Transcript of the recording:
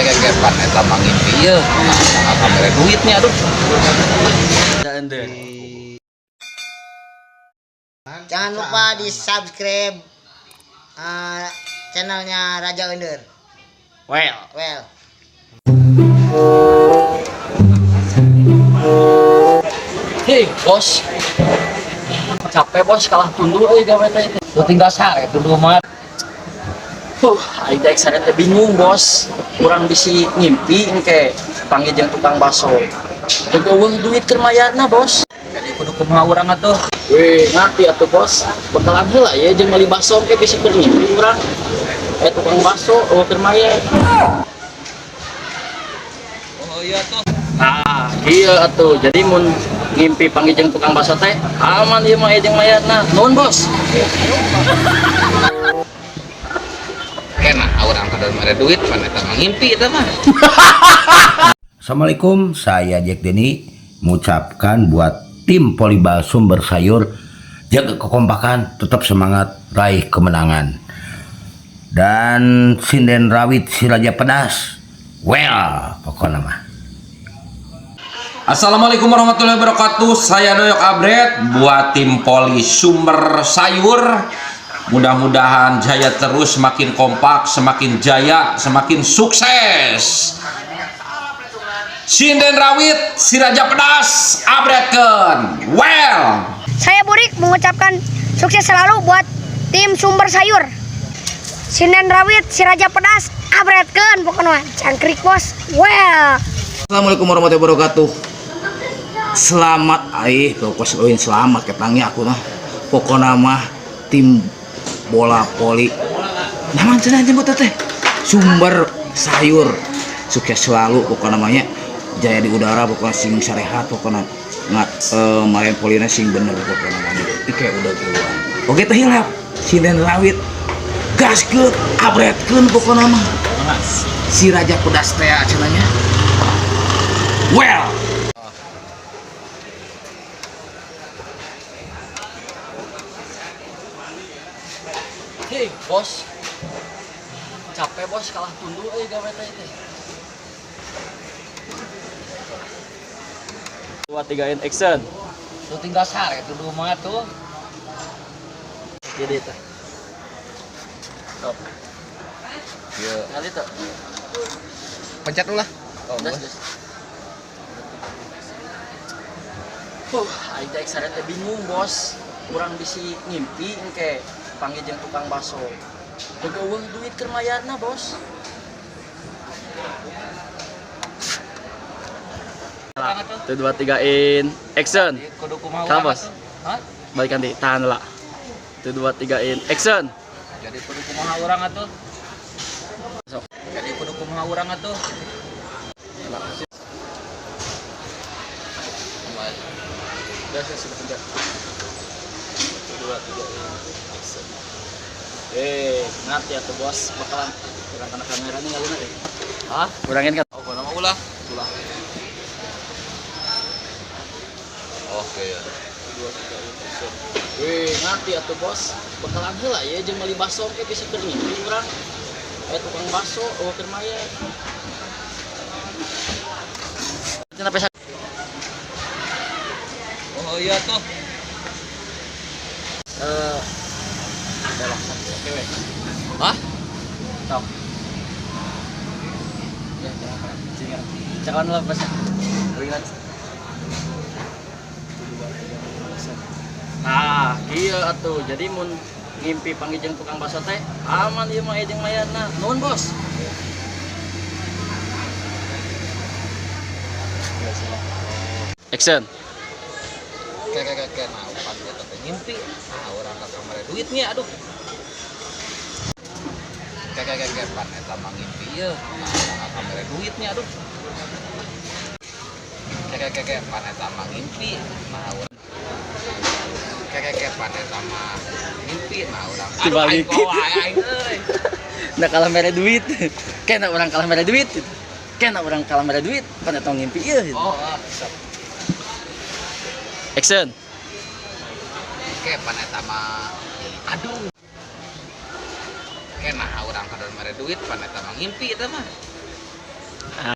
kayak pan eta mah ngimpi ieu. Nah, kamera duitnya aduh. Jangan lupa di subscribe channelnya Raja Under. Well. Hei bos, capek bos kalah tundu gawe teh. Lu tinggal sare tundu mah. Aing teh sare teh bingung bos. Kurang bisi ngimpi engke panggil jeung tukang baso. Teu eueuh duit keur mayarna bos. Jadi kudu kumaha urang atuh. Weh, ngerti atuh bos. Bekalan heula ya jeung meuli baso engke bisi keur ngimpi urang. Tukang baso eueuh keur mayar. Oh iya tuh. Nah, iya atuh. Jadi mun ngimpi panggil jeung tukang baso teh aman ieu mah jeung mayarna. Nuhun bos. Kena urang kada mere duit pan eta mah ngimpi eta mah. Assalamualaikum, saya Jack Denny mengucapkan buat tim Polybal Sumber Sayur, jaga kekompakan, tetap semangat, raih kemenangan. Dan sinden rawit si Raja Pedas, well pokoknya mah. Assalamualaikum warahmatullahi wabarakatuh. Saya Doyok Abret buat tim Poli Sumber Sayur. Mudah-mudahan jaya terus, semakin kompak, semakin jaya, semakin sukses. Sinden rawit si Raja Pedas abretkeun. Well. Saya Burik mengucapkan sukses selalu buat tim Sumber Sayur. Sinden rawit si Raja Pedas abretkeun pokoknya cangkrik bos. Well. Assalamualaikum warahmatullahi wabarakatuh. Selamat selamat ketangnya aku mah. Pokoknya mah tim bola poli. Naman cenah jemput teh. Sumber Sayur. Sukses selalu pokoknya namanya. Jaya di udara pokoknya sing sarehat pokoknya main polina sing bener pokoknya namanya. Ike udah keluar. Oke teh hilap. Sinden rawit. Gaskeun abretkeun pokoknya mah. Si Raja Pedas teh cenanya. Well. Hei bos, capek bos kalah tundu gawe teh. 2, 3 in action. Lu tinggal sare tundu mah tuh. Jadi teh. Stop. Ieu. Kali tuh. Pencet dulu lah. Oh, Das. Aing teh sare teh bingung bos. Kurang bisi ngimpi engke panggil jeung tukang baso. Teu eueuh duit keur mayarna bos. Tuh 2, 3 in action. Kudu kumaha Salah urang bos. atuh. Hah? Balik nanti tahan lah. Tuh 2, 3 in action. Jadi kudu kumaha urang atuh. Sok. Jadi kudu kumaha urang atuh. Udah sudah. 2, 3 in action. Nanti atuh bos bakalan kurang kamera nih ngaluna deh. Hah? Kurangin kan? Oh, nama ulah. Oke ya. 2, 3 in action. Nanti atuh bos bakalan heula ya jeung meuli baso ke bisa keur ngimpi urang. Tukang baso eueuh keur mayar. Cenah pesa. Oh iya tuh. Oke weh. Hah? Stop. Ya, jangan lah pas. Ingat. Nah, iya atuh. Jadi mun ngimpi panggil jeung tukang baso teh aman ieu mah jeung mayarna. Nuhun bos. Action. Kayak nah pan eta teh ngimpi. Nah, urang ka kamera duitnya aduh. Kayak pan eta mah ngimpi ieu. Nah, kamera duitnya aduh. Kayak pan eta mah ngimpi. Nah, urang kayak pan eta mah ngimpi. Nah, urang Dibalik. aing euy. Nah kalah mere duit. Kena orang kalah mere duit. Kena orang kalah mere duit. Pan eta ngimpi ieu. Oh, siap. Action. Oke, pan eta mah aduh. Kena urang kada mere duit pan eta mah ngimpi eta mah.